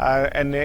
NA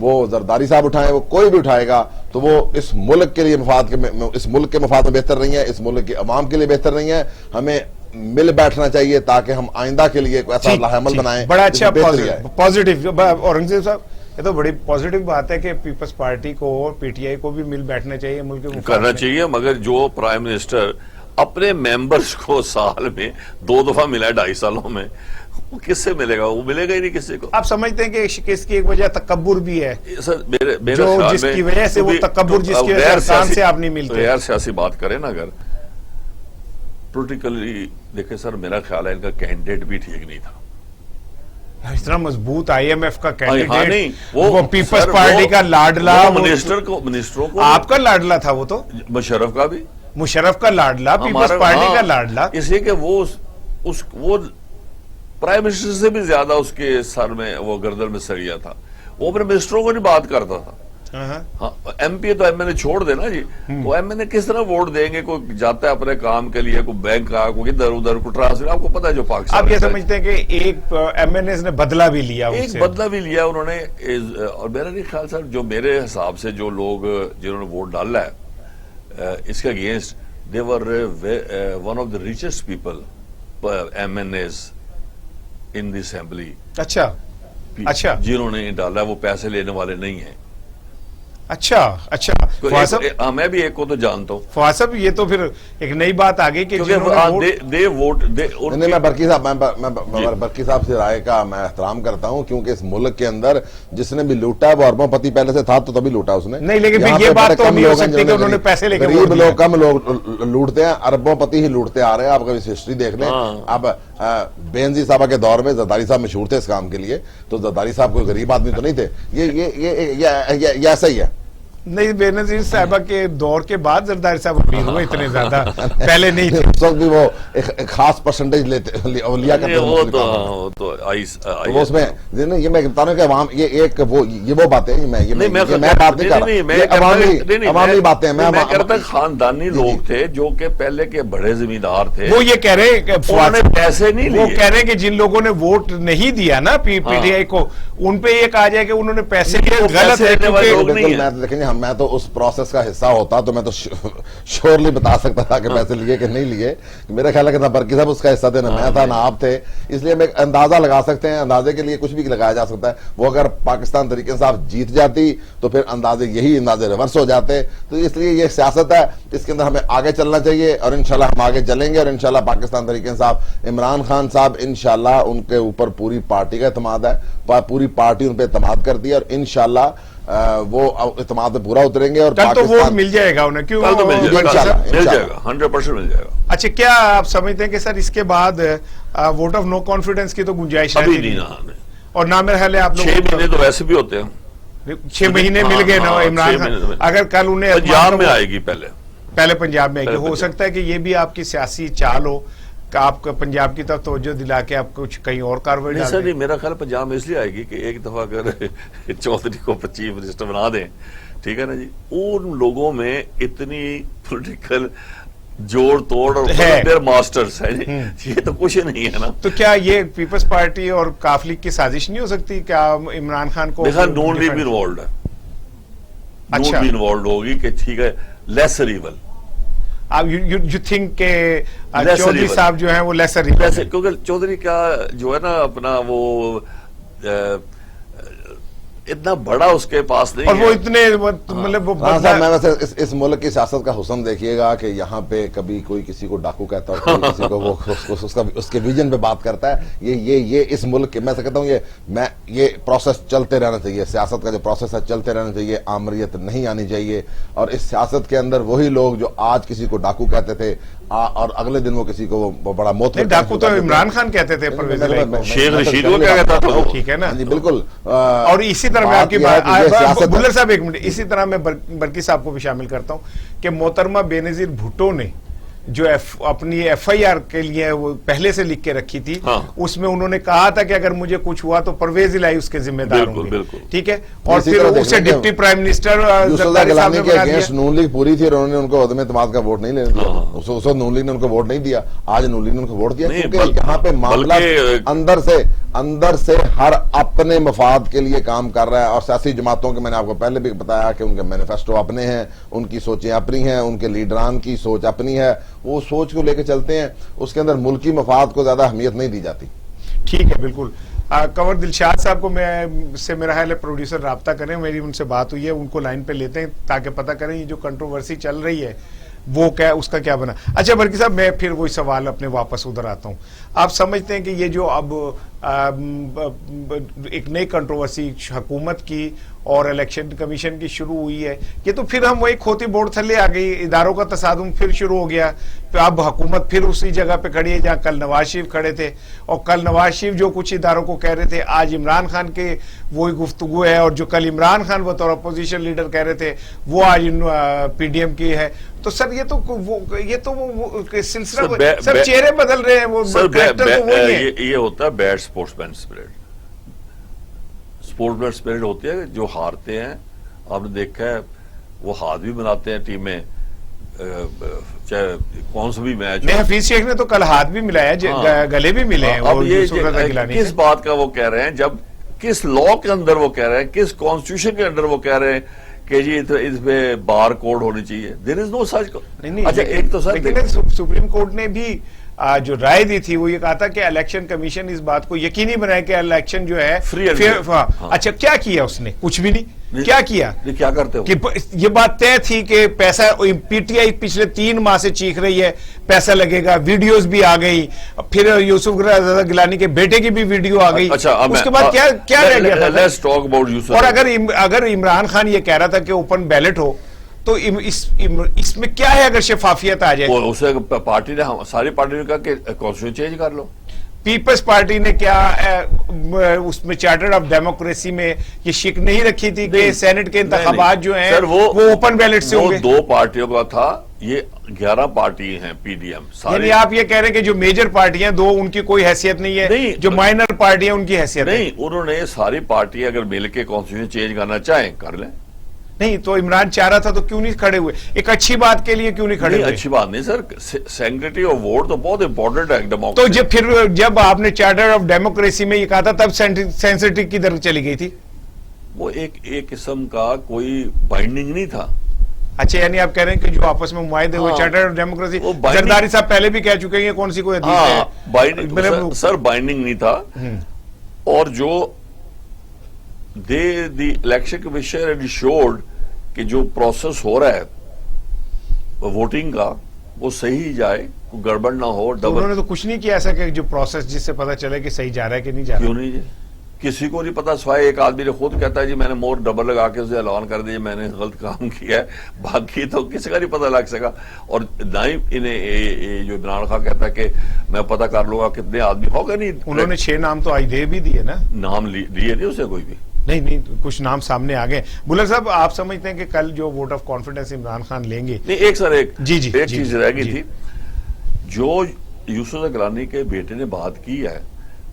وہ زرداری صاحب اٹھائیں, وہ کوئی بھی اٹھائے گا, تو وہ اس ملک کے لیے اس ملک کے مفاد میں بہتر نہیں ہے, اس ملک کے عوام کے لیے بہتر نہیں ہے. ہمیں مل بیٹھنا چاہیے تاکہ ہم آئندہ کے لیے ایک ایسا لاہ عمل بنائیں. بڑا اچھا پازیٹیو. اورنگزیب صاحب, یہ تو بڑی پازیٹیو بات ہے کہ پیپلز پارٹی کو اور پی ٹی آئی کو بھی مل بیٹھنا چاہیے, ملک کے کرنا چاہیے. مگر جو پرائم منسٹر اپنے ممبرز کو سال میں 2 دفعہ ملا ہے 2.5 سالوں میں, وہ کس سے ملے گا؟ وہ ملے گا ہی نہیں کسی کو. آپ سمجھتے ہیں کہ اس کی ایک وجہ تکبر بھی ہے, سر جو جس کی وجہ سے وہ تکبر, جس کی وجہ سے ارکان سے آپ نہیں ملتے. غیر سیاسی بات کریں نا, اگر پولیٹیکلی دیکھیں سر, میرا خیال ہے ان کا کینڈیڈیٹ بھی ٹھیک نہیں تھا. اتنا مضبوط آئی ایم ایف کا کینڈیڈیٹ, نہیں, وہ پیپلز پارٹی کا لاڈلا, منسٹروں کو آپ کا لاڈلا تھا, وہ تو مشرف کا بھی, مشرف کا لاڈلا, پیپلز پارٹی کا لاڈلا, اس لیے کہ وہ پرائم منسٹر سے بھی زیادہ اس کے سر میں وہ گردن میں سریا تھا. وہ اپنے منسٹروں کو نہیں بات کرتا تھا. ہاں, ایم پی تو ایم این اے چھوڑ دینا جی, وہ ایم این اے کس طرح ووٹ دیں گے؟ کوئی جاتا ہے اپنے کام کے لیے, کوئی بینک کا, کوئی ادھر ادھر, کوئی ٹرانسفر. آپ کو پتا ہے جو پاکستان, آپ یہ سمجھتے ہیں کہ ایک ایم این اے نے بدلہ بھی لیا, ایک بدلہ بھی لیا انہوں نے. اور میرا نہیں خیال سر, جو میرے حساب سے جو لوگ جنہوں نے ووٹ ڈالا ہے اس کے against, they were one of the richest people, MNAs in the assembly. اچھا, جنہوں نے ڈالا وہ پیسے لینے والے نہیں ہیں. اچھا, میں بھی ایک کو تو جانتا ہوں. فواز صاحب, یہ تو پھر ایک نئی بات آ گئی کہ میں برقی صاحب سے رائے کا میں احترام کرتا ہوں, کیونکہ اس ملک کے اندر جس نے بھی لوٹا ہے وہ اربوں پتی پہلے سے تھا, تو تبھی لوٹا اس نے. نہیں, لیکن پھر یہ بات تو نہیں ہو سکتی کہ انہوں نے پیسے لے کے, غریب لوگ کم لوگ لوٹتے ہیں, اربوں پتی ہی لوٹتے آ رہے ہیں. آپ کبھی ہسٹری دیکھ لیں. اب بینظیر صاحبہ کے دور میں زرداری صاحب مشہور تھے اس کام کے لیے, تو زرداری صاحب کوئی غریب آدمی تو نہیں تھے. یہ ایسا ہی ہے. نہیں, بینظیر صاحبہ کے دور کے بعد زرداری صاحب امیر ہوئے, اتنے زیادہ پہلے نہیں تھے. اس وقت بھی وہ ایک خاص پرسنٹیج لیا کرتے ہیں. اس میں یہ میں بتا رہا ہوں کہ عوام یہ وہ باتیں, میں بات نہیں کر رہا, عوامی باتیں. میں کہتا خاندانی لوگ تھے جو کہ پہلے کے بڑے زمیندار تھے, وہ یہ کہہ رہے ہیں کہ پیسے نہیں لیے. وہ کہہ رہے ہیں کہ جن لوگوں نے ووٹ نہیں دیا نا پی ٹی آئی کو, ان پہ یہ کہا جائے کہ انہوں نے پیسے لیے, غلط ہے. دیکھیں, میں تو اس پروسیس کا حصہ ہوتا تو میں تو شورلی بتا سکتا تھا کہ پیسے لیے کہ نہیں لیے. میرا خیال ہے کہ نہ برقی صاحب اس کا حصہ تھے, نہ میں تھا, نہ آپ تھے. اس لیے میں اندازہ لگا سکتے ہیں, اندازے کے لیے کچھ بھی لگایا جا سکتا ہے. وہ اگر پاکستان تحریک انصاف جیت جاتی تو پھر یہی اندازے ریورس ہو جاتے. تو اس لیے یہ سیاست ہے, اس کے اندر ہمیں آگے چلنا چاہیے, اور انشاءاللہ ہم آگے چلیں گے. اور انشاءاللہ پاکستان تحریک انصاف, عمران خان صاحب انشاءاللہ ان کے اوپر پوری پارٹی کا اعتماد ہے, پوری پارٹی ان پہ اعتماد کرتی ہے, اور انشاءاللہ وہ اعتماد پہ پورا اتریں گے. اور تو ووٹ مل جائے گا انہیں, کیوں؟ کل تو مل جائے گا, 100% مل جائے گا. اچھا, کیا آپ سمجھتے ہیں کہ سر اس کے بعد ووٹ آف نو کانفیڈنس کی تو گنجائش نہیں, اور نہ میرا خیال ہے آپ لوگ 6 مہینے تو ویسے بھی ہوتے ہیں, 6 مہینے مل گئے نا عمران خان. اگر کل انہیں پنجاب میں آئے گی, پہلے پنجاب میں آئے گی, ہو سکتا ہے کہ یہ بھی آپ کی سیاسی چال ہو کہ آپ کو پنجاب کی طرف توجہ دلا کے آپ کچھ کہیں اور کاروائی ڈال دیں. نہیں, میرا خیال پنجاب میں اس لیے آئے گی کہ ایک دفعہ اگر چودھری کو چیف منسٹر بنا دیں, ٹھیک ہے نا جی, ان لوگوں میں اتنی پولیٹیکل جوڑ توڑ اور ماسٹرز ہیں, یہ تو کچھ نہیں ہے نا. تو کیا یہ پیپلز پارٹی اور کاف لیگ کی سازش نہیں ہو سکتی؟ کیا عمران خان کو دیکھا نون لیگ بھی انوالوڈ ہے, نون بھی انوالوڈ ہوگی کہ ٹھیک ہے, لیسر ایول. یو تھنک کہ چودھری صاحب جو ہیں وہ لیسر ایول, کیونکہ چودھری کا جو ہے نا اپنا وہ اتنا بڑا اس کے پاس نہیں, اور وہ اتنے مطلب میں ویسے اس ملک کی سیاست کا حسن دیکھیے گا کہ یہاں پہ کبھی کوئی کسی کو ڈاکو کہتا ہے, کوئی کسی کو وہ اس کے ویژن پہ بات کرتا ہے. یہ اس ملک کے, میں کہتا ہوں یہ پروسیس چلتے رہنا چاہیے. سیاست کا جو پروسیس ہے چلتے رہنا چاہیے, آمریت نہیں آنی چاہیے. اور اس سیاست کے اندر وہی لوگ جو آج کسی کو ڈاکو کہتے تھے اور اگلے دن وہ کسی کو بڑا موت, ڈاکو تو عمران خان کہتے تھے, شیخ رشید کو کیا کہتا تھا, ٹھیک ہے نا جی بالکل. اور اسی طرح میں آپ کی بات, بلر صاحب ایک منٹ, اسی طرح میں برکی صاحب کو بھی شامل کرتا ہوں کہ محترمہ بے نظیر بھٹو نے جو اپنی FIR کے لیے وہ پہلے سے لکھ کے رکھی تھی ہاں. اس میں انہوں نے کہا تھا کہ اگر مجھے کچھ ہوا تو پرویز الہی اس کے ذمہ دار ہوں گے. بالکل. ٹھیک ہے, اور اسی پھر طرح اسے دیکھیں ڈپٹی پرائم منسٹر یوسف زرداری صاحب گیلانی نے کے بنا دیا. اگینسٹ نون لیگ پوری تھی اور انہوں نے ان کو عدم اعتماد کا ووٹ نہیں لینے دیا. اس وقت نون لیگ نے ان کو ووٹ نہیں دیا, آج نون لیگ نے ان کو ووٹ دیا, کیونکہ یہاں پہ معاملہ اندر سے ہر اپنے مفاد کے لیے کام کر رہا ہے. اور سیاسی جماعتوں کے میں نے آپ کو پہلے بھی بتایا کہ ان کے مینیفیسٹو اپنے ہیں, ان کی سوچیں اپنی ہیں, ان کے لیڈران کی سوچ اپنی ہے, وہ سوچ کو لے کے چلتے ہیں, اس کے اندر ملکی مفاد کو زیادہ اہمیت نہیں دی جاتی. ٹھیک ہے, بالکل. کنور دلشاد صاحب کو سے میرا خیال ہے پروڈیوسر رابطہ کریں, میری ان سے بات ہوئی ہے, ان کو لائن پہ لیتے ہیں تاکہ پتہ کریں یہ جو کنٹروورسی چل رہی ہے وہ کیا, اس کا کیا بنا. اچھا برکی صاحب, میں پھر وہی سوال اپنے واپس ادھر آتا ہوں. آپ سمجھتے ہیں کہ یہ جو اب ایک نئی کنٹروورسی حکومت کی اور الیکشن کمیشن کی شروع ہوئی ہے, یہ تو پھر ہم وہی کھوتی بورڈ تھلے آ گئی, اداروں کا تصادم پھر شروع ہو گیا. اب حکومت پھر اسی جگہ پہ کھڑی ہے جہاں کل نواز شریف کھڑے تھے, اور کل نواز شریف جو کچھ اداروں کو کہہ رہے تھے آج عمران خان کے وہی گفتگو ہے, اور جو کل عمران خان بطور اپوزیشن لیڈر کہہ رہے تھے وہ آج PDM کی ہے. تو سر یہ تو سلسلہ سر چہرے بدل رہے ہیں, وہ یہ ہوتا ہے بیڈ سپورٹس مین اسپرٹ. سپورٹس مین اسپرٹ ہوتی ہے جو ہارتے ہیں, آپ نے دیکھا ہے وہ ہاتھ بھی بناتے ہیں ٹیمیں, چاہے کون سا بھی میچ. حفیظ شیخ نے تو کل ہاتھ بھی ملایا, گلے بھی ملے ہیں. اب یہ کس بات کا وہ کہہ رہے ہیں, جب کس لا کے اندر وہ کہہ رہے ہیں, کس کانسٹیٹیوشن کے اندر وہ کہہ رہے ہیں کہ جی اس میں بار کوڈ ہونی چاہیے. دیر از نو سچ. اچھا ایک تو سر سپریم کورٹ نے بھی جو رائے دی تھی وہ یہ کہا تھا کہ الیکشن کمیشن اس بات کو یقینی بنائے کہ الیکشن جو ہے فری. اچھا کیا کیا اس نے؟ کچھ بھی نہیں. کیا کیا؟ کیا کرتے ہو؟ کہ یہ بات طے تھی کہ پیسہ PTI پچھلے 3 ماہ سے چیخ رہی ہے پیسہ لگے گا, ویڈیوز بھی آ گئی, پھر یوسف گیلانی کے بیٹے کی بھی ویڈیو آ گئی. اس کے بعد کیا رہ گیا تھا؟ اور اگر عمران خان یہ کہہ رہا تھا کہ اوپن بیلٹ ہو تو اس میں کیا ہے اگر شفافیت آ جائے؟ اسے پارٹی نے, ساری پارٹی نے کہا کہ کانسٹیٹیوشن چینج کر لو. پیپلز پارٹی نے کیا اس میں چارٹر آف ڈیموکریسی میں یہ شک نہیں رکھی تھی کہ سینٹ کے انتخابات جو ہیں وہ اوپن بیلٹ سے ہوں گے؟ 2 پارٹیوں کا تھا, یہ 11 پارٹی ہیں PDM. یعنی آپ یہ کہہ رہے ہیں کہ جو میجر پارٹی ہیں 2 ان کی کوئی حیثیت نہیں ہے, جو مائنر پارٹی ہیں ان کی حیثیت نہیں. انہوں نے ساری پارٹی اگر مل کے کانسٹیٹیوشن چینج کرنا چاہیں کر لیں. نہیں تو عمران چاہ رہا تھا تو کیوں نہیں کھڑے ہوئے؟ ایک اچھی بات کے لیے کیوں نہیں کھڑے ہوئے؟ اچھی بات نہیں سر, سینکریٹری آف ووٹ تو بہت امپورٹنٹ ہے ڈیموکریسی. تو جب آپ نے چارٹر آف ڈیموکریسی میں یہ کہا تھا تب سینسٹی کی طرف چلی گئی تھی. وہ ایک قسم کا کوئی بائنڈنگ نہیں تھا. اچھا یعنی آپ کہہ رہے ہیں کہ جو آپس میں معاہدے ہوئے چارٹر آف ڈیموکریسی, زرداری صاحب پہلے بھی کہہ چکے ہیں کون سی کوئی حدیث ہے سر, بائنڈنگ نہیں تھا. اور جو دی الیکشن کمیشن انشورڈ کہ جو پروسیس ہو رہا ہے ووٹنگ کا وہ صحیح جائے, کوئی گڑبڑ نہ ہو. انہوں نے تو کچھ نہیں کیا ایسا کہ جو پروسیس جس سے پتا چلے کہ صحیح جا رہا ہے کہ نہیں جا رہا. کیوں نہیں جی, کسی کو نہیں پتا سوائے ایک آدمی نے خود کہتا ہے جی میں نے مور ڈبل لگا کے اسے اعلان کر دیا میں نے غلط کام کیا ہے, باقی تو کسی کا نہیں پتا لگ سکا. اور نہ ہی انہیں جو عمران خان کہتا ہے کہ میں پتا کر لوں گا کتنے آدمی ہوگا. نہیں, انہوں نے 6 نام تو آج دے بھی دیے نا, نام لیے نہیں اسے کوئی بھی نہیں, کچھ نام سامنے آ گئے. بلر صاحب آپ سمجھتے ہیں کہ کل جو vote of confidence Imran Khan لیں گے؟ نہیں, ایک ایک چیز رہ گئی تھی جو یوسف گیلانی کے بیٹے نے بات کی ہے,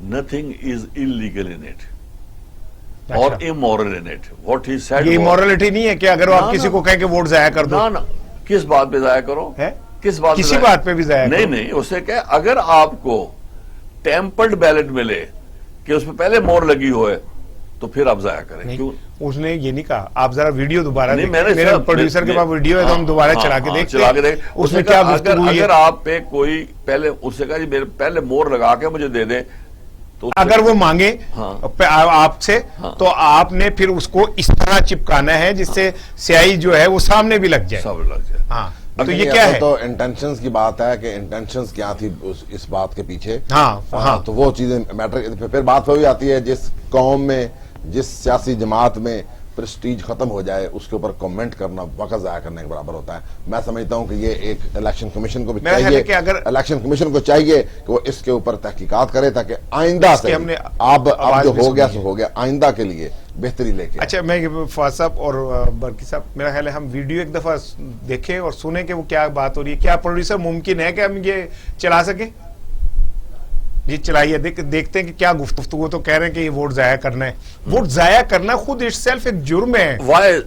nothing is illegal in it اور immoral in it. What he said یہ امورلٹی نہیں ہے کہ اگر آپ کسی کو کہیں کہ ووٹ ضائع کر دو. کس بات پہ ضائع کرو, کس بات کسی بات پہ بھی ضائع کرو. نہیں, اسے کہ اگر آپ کو ٹیمپرڈ بیلٹ ملے کہ اس پہ پہلے مور لگی ہوئے تو پھر آپ ضائع کریں. کیوں اس نے یہ نہیں کہا؟ آپ ذرا ویڈیو دوبارہ دیکھیں, میرے پروڈیوسر کے پاس ویڈیو ہے تو ہم دوبارہ چلا کے دیکھتے ہیں اس میں کیا گفتگو ہوئی ہے. اگر آپ پہ کوئی پہلے اس سے کہا جی میرے پہلے مور لگا کے مجھے دے دیں, تو اگر وہ مانگے آپ سے تو آپ نے پھر اس کو اس طرح چپکانا ہے جس سے سیاہی جو ہے وہ سامنے بھی لگ جائے. ہاں تو یہ کیا ہے؟ تو انٹینشنز کی بات ہے کہ انٹینشنز کیا تھی اس بات کے پیچھے. ہاں تو وہ چیزیں میٹر. پھر بات وہی آتی ہے جس قوم میں, جس سیاسی جماعت میں پرسٹیج ختم ہو جائے اس کے اوپر کمنٹ کرنا وقت ضائع کرنے کے برابر ہوتا ہے. میں سمجھتا ہوں کہ یہ ایک الیکشن کمیشن کو بھی چاہیے الیکشن کمیشن کو چاہیے کہ وہ اس کے اوپر تحقیقات کرے تاکہ آئندہ سے اب جو ہو گیا سو ہو گیا, آئندہ کے لیے بہتری لے کے. اچھا میں فواد صاحب اور برکی صاحب میرا خیال ہے ہم ویڈیو ایک دفعہ دیکھیں اور سنیں کہ وہ کیا بات ہو رہی ہے. کیا پروڈیوسر ممکن ہے کہ ہم یہ چلا سکیں؟ جی چلائیے, دیکھتے ہیں کہ کیا گفتگو. تو کہہ رہے ہیں کہ یہ ووٹ ضائع کرنا ہے. ووٹ ضائع کرنا خود اٹ سیلف ایک جرم ہے.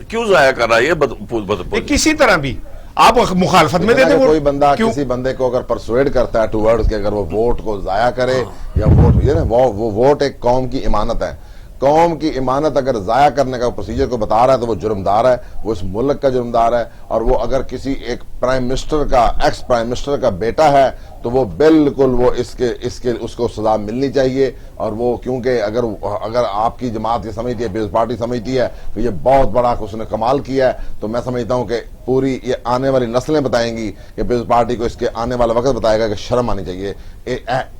کیوں ضائع کر رہا ہے یہ کسی طرح بھی آپ مخالفت میں دیتے کوئی بندہ کسی بندے کو اگر پرسویڈ کرتا ہے ٹوورڈز کہ اگر وہ ووٹ کو ضائع کرے یا وہ ووٹ ایک قوم کی امانت ہے. قوم کی امانت اگر ضائع کرنے کا پروسیجر کو بتا رہا ہے تو وہ جرمدار ہے, وہ اس ملک کا جرمدار ہے. اور وہ اگر کسی ایک پرائم منسٹر کا ایکس پرائم منسٹر کا بیٹا ہے تو وہ بالکل وہ اس کو سزا ملنی چاہیے. اور وہ کیونکہ اگر آپ کی جماعت یہ سمجھتی ہے, پیپلز پارٹی سمجھتی ہے کہ یہ بہت بڑا اس نے کمال کیا ہے, تو میں سمجھتا ہوں کہ پوری یہ آنے والی نسلیں بتائیں گی کہ پیپلز پارٹی کو اس کے آنے والا وقت بتائے گا کہ شرم آنی چاہیے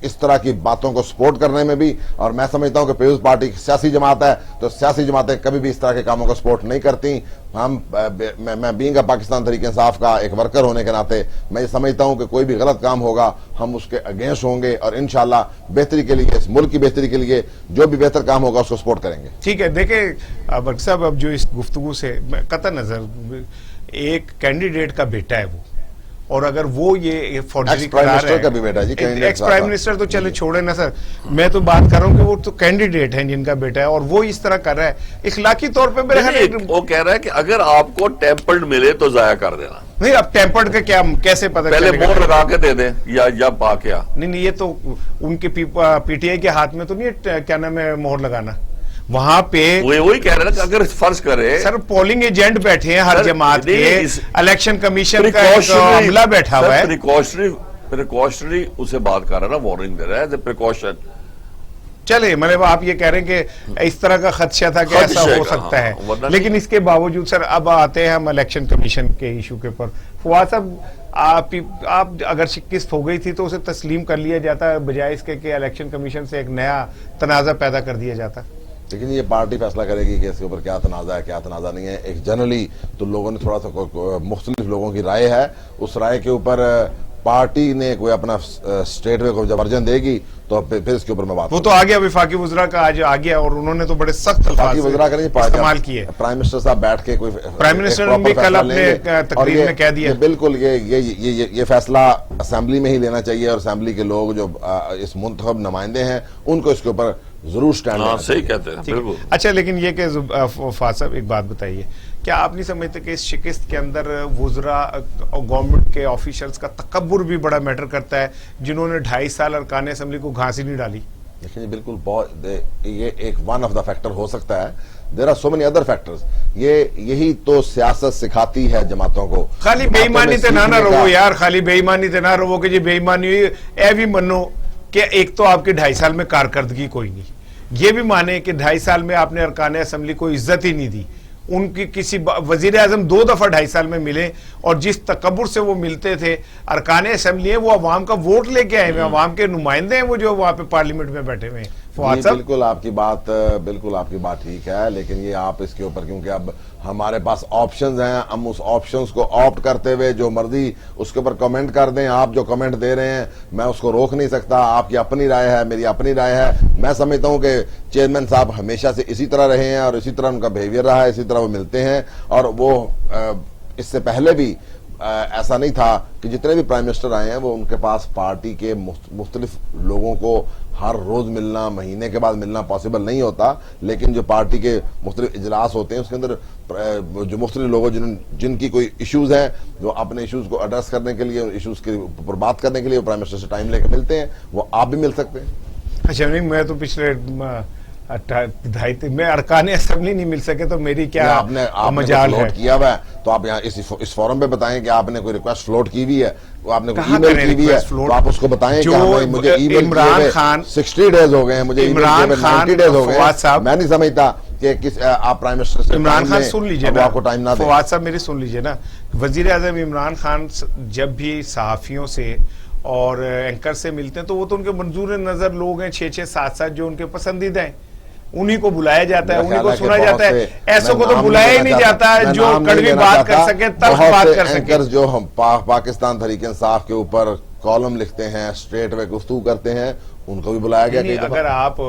اس طرح کی باتوں کو سپورٹ کرنے میں بھی. اور میں سمجھتا ہوں کہ پیپلز پارٹی سیاسی جماعت ہے تو سیاسی جماعتیں کبھی بھی اس طرح کے کاموں کو سپورٹ نہیں کرتی. میں بینگ پاکستان تحریک انصاف کا ایک ورکر ہونے کے ناطے میں یہ سمجھتا ہوں کہ کوئی بھی غلط کام ہوگا ہم اس کے اگینسٹ ہوں گے اور انشاءاللہ بہتری کے لیے, اس ملک کی بہتری کے لیے جو بھی بہتر کام ہوگا اس کو سپورٹ کریں گے. ٹھیک ہے. دیکھیں برکی صاحب, اب جو اس گفتگو سے قطع نظر ایک کینڈیڈیٹ کا بیٹا ہے وہ, اور اگر وہ یہ فورجری کرا رہا ہے, ایکس پرائم منسٹر تو چلے چھوڑے نا سر, میں تو بات کر رہا ہوں کہ وہ تو کینڈیڈیٹ ہیں جن کا بیٹا ہے اور وہ اس طرح کر رہا ہے اخلاقی طور پہ. وہ کہہ رہا ہے کہ اگر آپ کو ٹیمپرڈ ملے تو ضائع کر دینا. نہیں, اب ٹیمپرڈ کا کیا کیسے پتہ پہلے مہر لگا کے دے دیں یا پا کیا. نہیں یہ تو ان کے پی ٹی آئی کے ہاتھ میں تو نہیں کیا نام ہے مہر لگانا. وہاں پہ وہی کہہ رہا ہے کہ اگر فرض کرے سر پولنگ ایجنٹ بیٹھے ہیں ہر جماعت کے, الیکشن کمیشن کا عملہ بیٹھا ہوا ہے, پریکاشنری اسے بات کر رہا ہے نا, وارننگ دے رہا ہے پریکاشن. چلے مطلب آپ یہ کہہ رہے ہیں کہ اس طرح کا خدشہ تھا کہ ایسا ہو سکتا ہے, لیکن اس کے باوجود سر اب آتے ہیں ہم الیکشن کمیشن کے ایشو کے پر. فواد صاحب آپ اگر شکست ہو گئی تھی تو اسے تسلیم کر لیا جاتا بجائے اس کے کہ الیکشن کمیشن سے ایک نیا تنازع پیدا کر دیا جاتا. لیکن یہ پارٹی فیصلہ کرے گی کہ اس کے اوپر کیا تنازع ہے کیا تنازع نہیں ہے. ایک جنرلی تو لوگوں نے تھوڑا سا مختلف لوگوں کی رائے ہے, اس رائے کے اوپر پارٹی نے کوئی اپنا اسٹیٹ میں کوئی ورژن دے گی تو پھر اس کے اوپر میں بات. وہ تو آ گیا وفاقی وزراء کا آج آ گیا اور انہوں نے تو بڑے سخت الفاظ استعمال کیے. پرائم منسٹر صاحب بیٹھ کے کوئی پرائم منسٹر نے بھی کل اپنے تقریر میں کہہ دیا بالکل یہ فیصلہ اسمبلی میں ہی لینا چاہیے, اور اسمبلی کے لوگ جو اس منتخب نمائندے ہیں ان کو اس کے اوپر ضرور سٹینڈ لینا صحیح کہتے ہیں بالکل. اچھا لیکن یہ کہ فواد صاحب ایک بات بتائیے, کیا آپ نہیں سمجھتے کہ اس شکست کے اندر وزراء اور گورنمنٹ کے آفیشلز کا تکبر بھی بڑا میٹر کرتا ہے, جنہوں نے 2.5 سال ارکان اسمبلی کو گھاس ہی نہیں ڈالی؟ دیکھیں بالکل یہ ایک ون آف دا فیکٹر ہو سکتا ہے. There are so many other factors. یہی تو سیاست سکھاتی ہے جماعتوں کو. خالی بے ایمانی تے نہ رہو یار, خالی بے ایمانی تے نہ رہو کہ جی بے ایمانی ہوئی. اے بھی منو کہ ایک تو آپ کے 2.5 سال میں کارکردگی کوئی نہیں, یہ بھی مانے کہ 2.5 سال میں آپ نے ارکان اسمبلی کو عزت ہی نہیں دی. ان کی کسی وزیر اعظم 2 دفعہ 2.5 سال میں ملے, اور جس تکبر سے وہ ملتے تھے, ارکان اسمبلی ہیں وہ عوام کا ووٹ لے کے آئے ہوئے, عوام کے نمائندے ہیں وہ جو وہاں پہ پارلیمنٹ میں بیٹھے ہوئے ہیں. بالکل آپ کی بات ٹھیک ہے, لیکن یہ آپ اس کے اوپر کیونکہ اب ہمارے پاس آپشنز ہیں, ہم اس آپشنز کو آپٹ کرتے ہوئے جو مرضی اس کے اوپر کمنٹ کر دیں. آپ جو کمنٹ دے رہے ہیں میں اس کو روک نہیں سکتا, آپ کی اپنی رائے ہے, میری اپنی رائے ہے. میں سمجھتا ہوں کہ چیئرمین صاحب ہمیشہ سے اسی طرح رہے ہیں اور اسی طرح ان کا بیہیویئر رہا ہے, اسی طرح وہ ملتے ہیں. اور وہ اس سے پہلے بھی ایسا نہیں تھا کہ جتنے بھی پرائم منسٹر آئے ہیں وہ ان کے پاس پارٹی کے مختلف لوگوں کو ہر روز ملنا, مہینے کے بعد ملنا پاسبل نہیں ہوتا. لیکن جو پارٹی کے مختلف اجلاس ہوتے ہیں اس کے اندر جو مختلف لوگوں جن کی کوئی ایشوز ہیں جو اپنے ایشوز کو ایڈریس کرنے کے لیے, ایشوز کے اوپر بات کرنے کے لیے پرائم منسٹر سے ٹائم لے کے ملتے ہیں, وہ آپ بھی مل سکتے ہیں. اچھا نہیں, میں تو پچھلے میں ارکان اسمبلی نہیں مل سکے تو میری کیا مجال ہے. کیا ہوا ہے تو آپ یہاں اس فورم پہ بتائیں کہ آپ نے کوئی ریکویسٹ فلوٹ کی ہوئی ہے, آپ نے کوئی ای میل کی ہوئی ہے تو آپ اس کو بتائیں کہ مجھے ای میل کیے 60 ڈیز ہو گئے ہیں, مجھے عمران خان 90 ڈیز ہو گئے ہیں. میں نہیں سمجھتا کہ آپ پرائم منسٹر سے عمران خان سن لیجئے نا, آپ کو ٹائم نہ دیں. فواد صاحب میری سن لیجئے نا, وزیر اعظم عمران خان جب بھی صحافیوں سے اور اینکر سے ملتے ہیں تو وہ تو ان کے منظور نظر لوگ ہیں 6-6 7-7 جو ان کے پسندیدہ ہیں. انہی کو بلایا جاتا ہے, میرا انہی کو خیال سنا کہ جاتا ہے. بہت سے- ایسوں کو میں تو نام بلایا ہی لینا نہیں چاہتا- جاتا میں جو نام نہیں کڑوی لینا بات کر چاہتا. سکے, تلخ بہت بات سے کر سکے. اینکرز جو ہم پاکستان تحریک انصاف کے اوپر کالم لکھتے ہیں, اسٹریٹ وے گفتگو کرتے ہیں, ان کو بھی بلایا گیا. نہیں, اگر آپ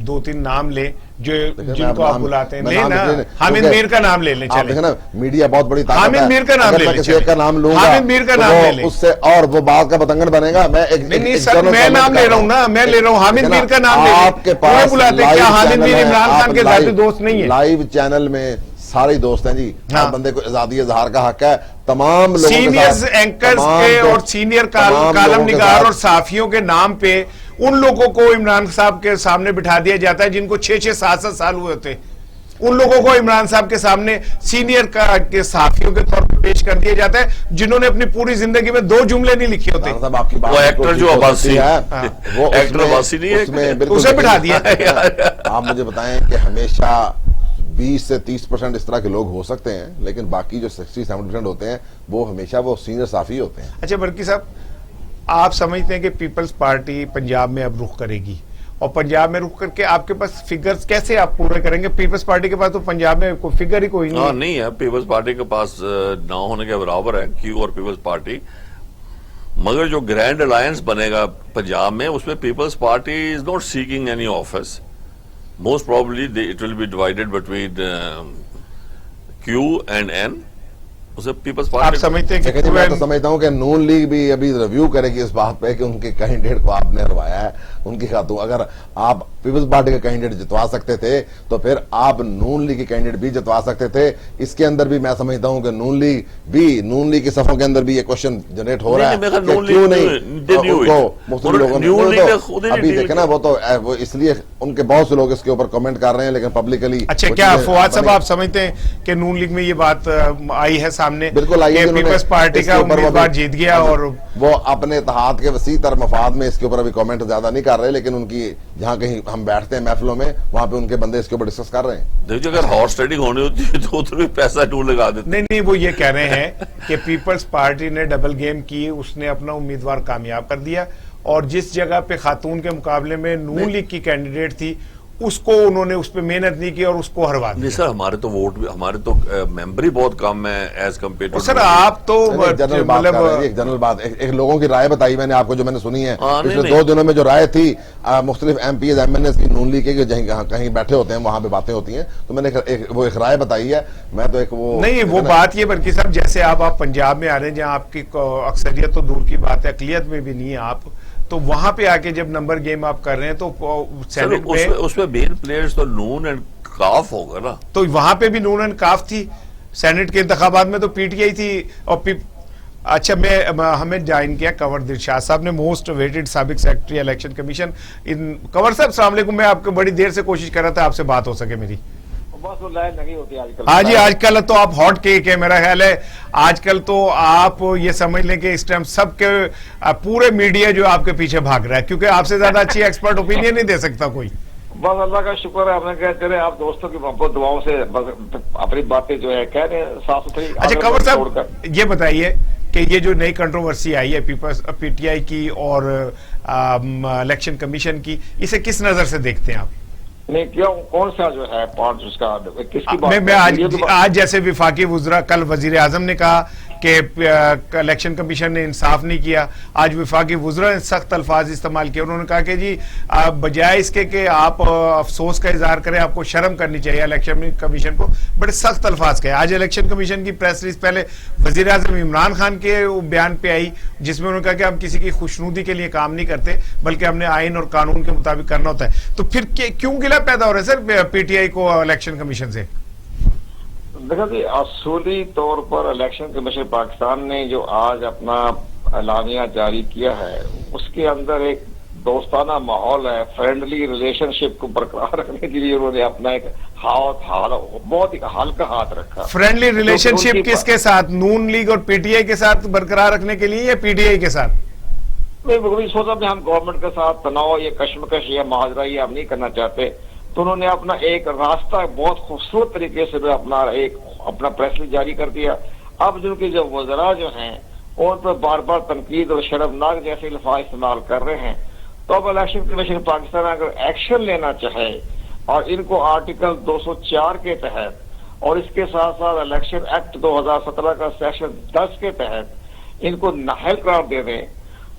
2-3 نام لیں جو جن کو آپ بلاتے ہیں, میں لیں نام نا, اس لیے- حامد کیونکہ میر کا نام لے لیں. آپ چلیں, دیکھیں نا, میڈیا بہت بڑی طاقت ہے. حامد میر کا نام اگر لے میں لیں, کسی ایک کا نام لوں گا حامد میر کا تو نام وہ لے لیں. اس سے اور وہ بات کا بتنگڑ بنے گا. میں ایک نہیں سر, میں نام لے رہا ہوں نا, میں لے رہا ہوں, حامد میر کا نام لے لیں. آپ کے پاس بلاتے ہیں, کیا حامد میر عمران خان کے ذاتی دوست نہیں ہے؟ لائیو چینل میں سارے دوست ہیں جی. ہر ہاں. بندے کو آزادی اظہار کا حق ہے. تمام لوگوں کے سینئر ساتھ اینکرز تمام کے اور دوست- سینئر تمام کالم لوگوں کے نگار ساتھ- اور صحافیوں کے نام پہ ان لوگوں کو عمران صاحب کے سامنے بٹھا دیا جاتا ہے جن کو 6-7 سال ہوئے ہوتے. ان لوگوں کو عمران صاحب کے سامنے سینئر کے صحافیوں کے طور پہ پیش کر دیا جاتا ہے جنہوں نے اپنی پوری زندگی میں 2 جملے نہیں لکھے ہوتے. صاحب آپ کی بات وہ ایکٹر جو عباسی ہے, وہ اس ایکٹر میں- عباسی نہیں ہے, اس میں بالکل اسے بٹھا دیا. آپ مجھے بتائیں کہ ہمیشہ 20 سے 30% اس طرح کے لوگ ہو سکتے ہیں, لیکن باقی جو 60-70% ہوتے ہیں وہ ہمیشہ وہ سینئر صحافی ہوتے ہیں. اچھا برکی صاحب, آپ سمجھتے ہیں کہ پیپلز پارٹی پنجاب میں اب رخ کرے گی, اور پنجاب میں رخ کر کے آپ کے پاس فگرز کیسے آپ پورے کریں گے؟ پیپلز پارٹی کے پاس تو پنجاب میں کوئی فگر ہی کوئی نہیں. نہیں ہے, پیپلز پارٹی کے پاس نہ ہونے کے برابر ہے کیو اور پیپلز پارٹی. مگر جو گرینڈ الائنس بنے گا پنجاب میں, اس میں Peoples Party is not seeking any office. Most probably it will be divided between Q and N. اسے پیپلز آپ پارٹی سمجھتے ہیں لیکن کہ میں تو سمجھتا ہوں کہ نون لیگ بھی ابھی ریویو کرے گی اس بات پہ کہ ان کے کینڈیڈیٹ کو آپ نے ہروایا ہے ان کی خاطر. اگر آپ پیپلز پارٹی کا کینڈیڈیٹ جتوا سکتے تھے تو پھر آپ نون لیگ کے کینڈیڈیٹ بھی جتوا سکتے تھے. اس کے اندر بھی میں سمجھتا ہوں کہ نون لیگ کے صفوں کے اندر بھی یہ کوشچن جنریٹ ہو رہا ہے کہ کیوں نہیں ان کو مختلف لوگوں نے. ابھی دیکھیں نا, وہ تو اس لیے ان کے بہت سے لوگ اس کے اوپر کمنٹ کر رہے ہیں, لیکن پبلکلی. اچھا, کیا فواد صاحب آپ سمجھتے ہیں کہ نون لیگ میں یہ بات آئی ہے سامنے بالکل آئی ہے, پیپلز پارٹی کا امیدوار جیت گیا, اور وہ اپنے اتحاد کے وسیع تر مفاد میں اس کے اوپر ابھی کامنٹ زیادہ نہیں کر رہے, لیکن ان کی جہاں کہیں ہم بیٹھتے ہیں محفلوں میں وہاں پہ ان کے بندے اس کے اوپر ڈسکس کر رہے ہیں. دیکھو, اگر ہارس ٹریڈنگ ہونی ہوتی ہے تو ادھر بھی پیسہ ٹور لگا دیتے. نہیں, وہ یہ کہہ رہے ہیں کہ پیپلز پارٹی نے ڈبل گیم کی, اس نے اپنا امیدوار کامیاب کر دیا, اور جس جگہ پہ خاتون کے مقابلے میں نون لیگ کی کینڈیڈیٹ تھی اس کو انہوں نے اس پہ محنت نہیں کی اور اس کو ہروا دیا. نہیں سر, ہمارے تو ووٹ بھی, ہمارے تو ممبر ہی بہت کم ہے ایز کمپیئر ٹو. سر آپ تو جنرل بات کر رہے ہیں, ایک جنرل بات, ایک لوگوں کی رائے بتائی میں نے آپ کو جو میں نے سنی ہے پچھلے 2 دنوں میں جو رائے تھی مختلف M P As M N As کی نون لیگ کے کہیں بیٹھے ہوتے ہیں وہاں پہ باتیں ہوتی ہیں, تو میں نے وہ ایک رائے بتائی ہے. میں تو ایک وہ نہیں, وہ بات یہ برکی صاحب, جیسے آپ پنجاب میں آ رہے ہیں جہاں آپ کی اکثریت تو دور کی بات ہے, اقلیت میں بھی نہیں ہے آپ, تو وہاں پہ آ کے جب نمبر گیم آپ کر رہے ہیں تو سینٹ میں اس میں مین پلیئرز تو نون اینڈ کاف ہوگا نا, تو وہاں پہ بھی نون اینڈ کاف تھی. سینٹ کے انتخابات میں تو پی ٹی آئی تھی. اور اچھا, ہمیں جوائن کیا کنور دلشاد صاحب نے, موسٹ ویٹڈ سابق سیکرٹری الیکشن کمیشن. کنور صاحب السلام علیکم, میں آپ کو بڑی دیر سے کوشش کر رہا تھا آپ سے بات ہو سکے میری. ہاں جی, آج کل تو آپ ہاٹ کیک ہے, میرا خیال ہے آج کل تو آپ یہ سمجھ لیں کہ اس ٹائم سب کے پورے میڈیا جو آپ کے پیچھے بھاگ رہا ہے, کیونکہ آپ سے زیادہ اچھی ایکسپرٹ اوپینین نہیں دے سکتا کوئی. بس اللہ کا شکر ہے, ہم نے کہا چلے آپ دوستوں کی محبت دعاؤں سے اپنی باتیں جو ہے کہہ رہے ہیں صاف ستھری. اچھا کنور صاحب یہ بتائیے کہ یہ جو نئی کنٹروورسی آئی ہے پی ٹی آئی کی اور الیکشن کمیشن کی, اسے کس نظر سے دیکھتے ہیں آپ؟ نہیں, کیا کون سا جو ہے پارٹ اس کا کس کی بات؟ میں آج جیسے وفاقی وزراء, کل وزیر اعظم نے کہا کہ الیکشن کمیشن نے انصاف نہیں کیا, آج وفاقی وزراء نے سخت الفاظ استعمال کیے, انہوں نے کہا کہ جی بجائے اس کے کہ آپ افسوس کا اظہار کریں, آپ کو شرم کرنی چاہیے الیکشن کمیشن کو, بڑے سخت الفاظ کہے. آج الیکشن کمیشن کی پریس ریلیز پہلے وزیر اعظم عمران خان کے بیان پہ آئی جس میں انہوں نے کہا کہ ہم کسی کی خوشنودی کے لیے کام نہیں کرتے بلکہ ہم نے آئین اور قانون کے مطابق کرنا ہوتا ہے. تو پھر کیوں گلہ پیدا ہو رہا ہے سر پی ٹی آئی کو الیکشن کمیشن سے؟ دیکھا جی, اصولی طور پر الیکشن کمیشن پاکستان نے جو آج اپنا اعلامیہ جاری کیا ہے اس کے اندر ایک دوستانہ ماحول ہے, فرینڈلی ریلیشن شپ کو برقرار رکھنے کے لیے انہوں نے اپنا ایک بہت ہی ہلکا ہاتھ رکھا. فرینڈلی ریلیشن شپ کس کے ساتھ, نون لیگ اور پی ٹی آئی کے ساتھ برقرار رکھنے کے لیے یا پی ٹی آئی کے ساتھ؟ نہیں, سوچا کہ ہم گورنمنٹ کے ساتھ تناؤ یا کشمکش یا معاذرہ یہ ہم نہیں کرنا چاہتے, تو انہوں نے اپنا ایک راستہ بہت خوبصورت طریقے سے اپنا پریس جاری کر دیا. اب جن کے جو وزراء جو ہیں ان پر بار بار تنقید اور شرمناک جیسے الفاظ استعمال کر رہے ہیں, تو اب الیکشن کمیشن پاکستان اگر ایکشن لینا چاہے اور ان کو آرٹیکل 204 کے تحت اور اس کے ساتھ ساتھ الیکشن ایکٹ 2017 کا سیکشن 10 کے تحت ان کو نااہل قرار دے دیں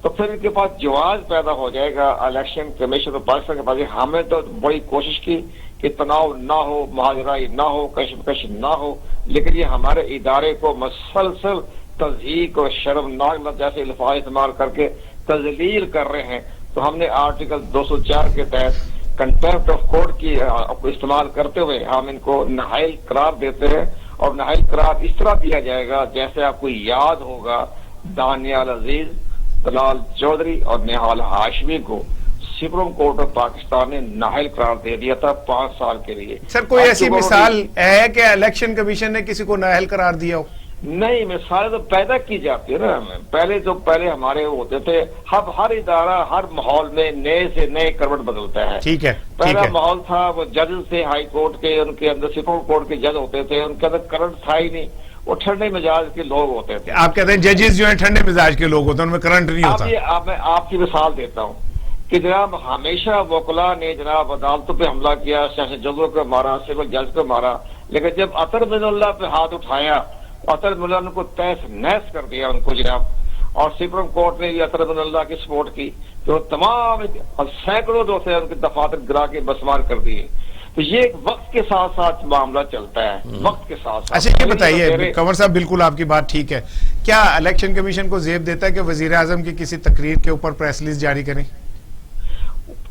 تو پھر ان کے پاس جواز پیدا ہو جائے گا الیکشن کمیشن آف پاکستان کے پاس. ہمیں تو بڑی کوشش کی کہ تناؤ نہ ہو، مہاجرائی نہ ہو، کشمکش نہ ہو، لیکن یہ ہمارے ادارے کو مسلسل تضحیق اور شرمناک جیسے الفاظ استعمال کر کے تذلیل کر رہے ہیں. تو ہم نے آرٹیکل 204 کے تحت کنٹیمپٹ آف کورٹ کی استعمال کرتے ہوئے ہم ان کو نااہل قرار دیتے ہیں. اور نااہل قرار اس طرح دیا جائے گا جیسے آپ کو یاد ہوگا دانیال عزیز، طلال چودھری اور نہال ہاشمی کو سپریم کورٹ آف پاکستان نے نااہل قرار دے دیا تھا 5 سال کے لیے. سر کوئی ایسی مثال ہے کہ الیکشن کمیشن نے کسی کو نااہل قرار دیا ہو؟ نہیں، مثالیں تو پیدا کی جاتی ہے نا. پہلے ہمارے ہوتے تھے، ہر ادارہ ہر ماحول میں نئے سے نئے کروٹ بدلتا ہے. ٹھیک ہے. پہلا ماحول تھا وہ ججز تھے ہائی کورٹ کے، ان کے اندر سپریم کورٹ کے جج ہوتے تھے، ان کے اندر کرنٹ تھا ہی نہیں، وہ ٹھنڈے مزاج کے لوگ ہوتے تھے. آپ کہتے ہیں ججز جو ہیں ٹھنڈے مزاج کے لوگ ہوتے ہیں، ان میں کرنٹ نہیں ہوتا. میں آپ کی مثال دیتا ہوں کہ جناب ہمیشہ وکلا نے جناب عدالتوں پہ حملہ کیا، سیاسی ججوں کو مارا، سول جج کو مارا، لیکن جب اطہر من اللہ پہ ہاتھ اٹھایا، اطہر من اللہ کو تیس نیس کر دیا ان کو جناب. اور سپریم کورٹ نے بھی اطہر من اللہ کی سپورٹ کی، جو تمام سینکڑوں جو تھے ان کے دفاتر گرا کے بسمار کر دیے. تو یہ وقت کے ساتھ ساتھ معاملہ چلتا ہے، وقت کے ساتھ ساتھ. اچھا یہ بتائیے کنور صاحب، بالکل آپ کی بات ٹھیک ہے، کیا الیکشن کمیشن کو زیب دیتا ہے کہ وزیر اعظم کی کسی تقریر کے اوپر پریس ریلیز جاری کریں؟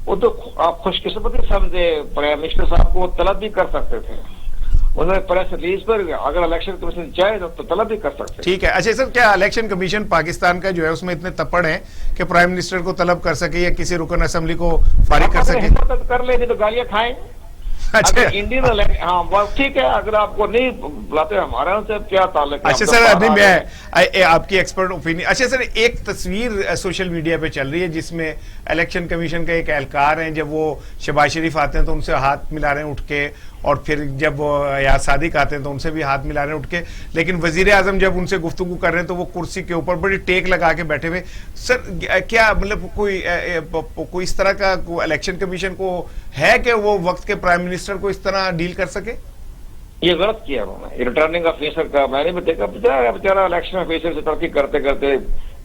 وہ تو آپ خوش قسمتی سمجھے، پرائم منسٹر صاحب کو وہ طلب بھی کر سکتے تھے. انہوں نے پریس ریلیز پر اگر الیکشن کمیشن چاہے تو طلب بھی کر سکتے. ٹھیک ہے. اچھا سر، کیا الیکشن کمیشن پاکستان کا جو ہے اس میں اتنے تپڑ ہیں کہ پرائم منسٹر کو طلب کر سکے یا کسی رکن اسمبلی کو فارغ کر سکے؟ کر لیں گے تو گالیاں کھائیں. انڈین ہاں ٹھیک ہے، اگر آپ کو نہیں بلاتے ہمارا ان سے کیا تعلق ہے. اچھا سر، میں آپ کی ایکسپرٹ اوپینین. اچھا سر، ایک تصویر سوشل میڈیا پہ چل رہی ہے جس میں الیکشن کمیشن کا ایک اہلکار ہیں، جب وہ شہباز شریف آتے ہیں تو ان سے ہاتھ ملا رہے ہیں اٹھ کے، اور پھر جب وہ ایاز صادق آتے ہیں تو ان سے بھی ہاتھ ملا رہے ہیں اٹھ کے، لیکن وزیر اعظم جب ان سے گفتگو کر رہے ہیں تو وہ کرسی کے اوپر بڑی ٹیک لگا کے بیٹھے ہوئے. سر کیا مطلب کوئی اس طرح کا الیکشن کمیشن کو ہے کہ وہ وقت کے پرائم منسٹر کو اس طرح ڈیل کر سکے؟ یہ غلط کیا انہوں نے ریٹرننگ آفیسر کا. میں نے بھی دیکھا بیچارہ الیکشن آفیسر سے ترقی کرتے کرتے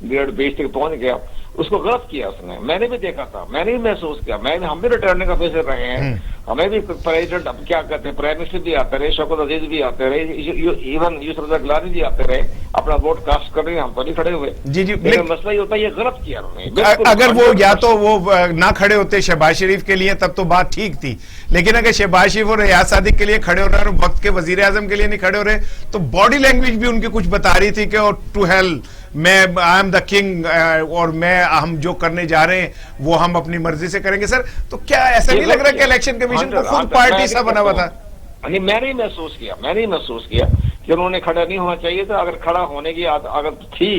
گریڈ 20 تک پہنچ گیا، اس کو غلط کیا اس نے. میں نے بھی دیکھا تھا، میں نے بھی محسوس کیا. ہم بھی ریٹرننگ آفیسر رہے ہیں، ہمیں بھی پریزیڈنٹ اب کیا کہتے ہیں، پرائم منسٹر بھی آتے رہے، شوکت عزیز بھی آتے رہے، ایون یوسف رضا گیلانی بھی آتے رہے، اپنا ووٹ کاسٹ کر رہے ہیں، ہم تو نہیں کھڑے ہوئے. جی لیکن مسئلہ یہ ہوتا ہے یہ غلط کیا انہوں نے. اگر وہ یا تو وہ نہ کھڑے ہوتے شہباز شریف کے لیے تب تو بات ٹھیک تھی، لیکن اگر شہباز شریف اور ایاز صادق کے لیے کھڑے ہو رہے ہیں اور وقت کے وزیر اعظم کے لیے نہیں کھڑے ہو رہے تو باڈی لینگویج بھی ان کی کچھ بتا رہی تھی کہ ٹو ہیل، میں آئی ایم دا کنگ، اور ہم جو کرنے جا رہے ہیں وہ ہم اپنی مرضی سے کریں گے. سر تو کیا ایسا نہیں لگ رہا کہ الیکشن کمیشن کو خود پارٹی سا بنا ہوا تھا؟ میں نہیں محسوس کیا کہ انہوں نے کھڑا نہیں ہونا چاہیے تھا. اگر کھڑا ہونے کی اگر تھی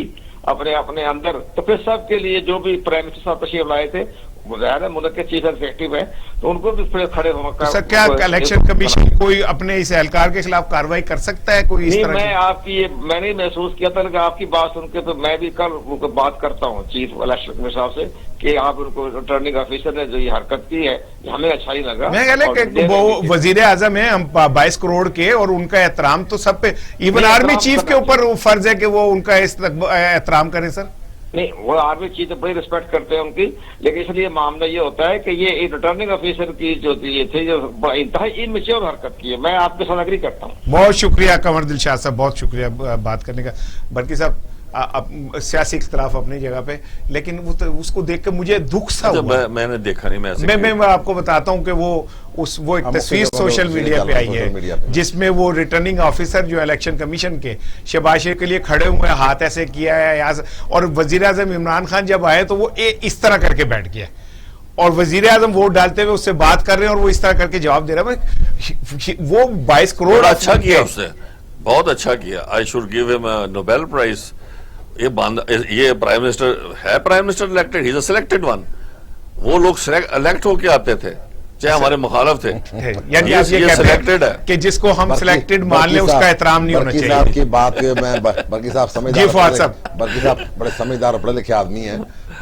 اپنے اندر تو پھر سب کے لیے جو بھی پرائم منسٹر صاحب تشریف لائے تھے، ظاہر ہے ملک کے چیف ایگزیکٹو ہیں تو ان کو بھی پھر کھڑے ہونا. سر کیا الیکشن کمیشن کوئی اپنے اس اہلکار کے خلاف کارروائی کر سکتا ہے کوئی اس طرح؟ میں نے محسوس کیا تھا کہ آپ کی بات سن کے تو میں بھی کل ان کو بات کرتا ہوں چیف الیکشن کمیشن صاحب سے کہ آپ ان کو ریٹرننگ آفیسر نے جو یہ حرکت کی ہے ہمیں اچھا نہیں لگا. میں کہہ کہ وہ وزیر اعظم ہیں، ہم 22 کروڑ کے، اور ان کا احترام تو سب پہ، ایون آرمی چیف کے اوپر فرض ہے کہ وہ ان کا احترام کریں. سر نہیں، وہ آرمی چیف بڑی ریسپیکٹ کرتے ہیں ان کی، لیکن اس لیے معاملہ یہ ہوتا ہے کہ یہ ایک ریٹرننگ آفیسر کی جو یہ تھی جو انتہائی انمیچور حرکت کی ہے. میں آپ کے ساتھ اگری کرتا ہوں. بہت شکریہ کنور دلشاد صاحب، بہت شکریہ بات کرنے کا. برکی صاحب سیاسی اختلاف اپنی جگہ پہ، لیکن اس کو دیکھ کے مجھے دکھ سا ہوا. میں نے دیکھا نہیں. میں آپ کو بتاتا ہوں کہ وہ ایک تصویر سوشل میڈیا پہ آئی ہے جس میں وہ ریٹرننگ آفیسر جو الیکشن کمیشن کے شہباز شریف کے لیے کھڑے ہوئے، ہاتھ ایسے کیا ہے، اور وزیر اعظم عمران خان جب آئے تو وہ اس طرح کر کے بیٹھ گیا، اور وزیر اعظم ووٹ ڈالتے ہوئے اس سے بات کر رہے ہیں اور وہ اس طرح کر کے جواب دے رہا ہے. وہ 22 کروڑ اچھا کیا اس نے، بہت اچھا کیا. آئی شوڈ گیو ہم نوبیل پرائز. یہ پرائم منسٹر ہے، پرائم منسٹر الیکٹڈ، ہی از اے سلیکٹڈ ون. وہ لوگ الیکٹ ہو کے آتے تھے چاہے ہمارے مخالف تھے. یعنی آپ یہ کہتے ہیں کہ جس کو ہم سلیکٹڈ مان لیں اس کا احترام نہیں ہونا چاہیے. برکی صاحب کی بات میں برکی صاحب سمجھدار، برکی صاحب بڑے سمجھدار اور پڑھے لکھے آدمی ہیں.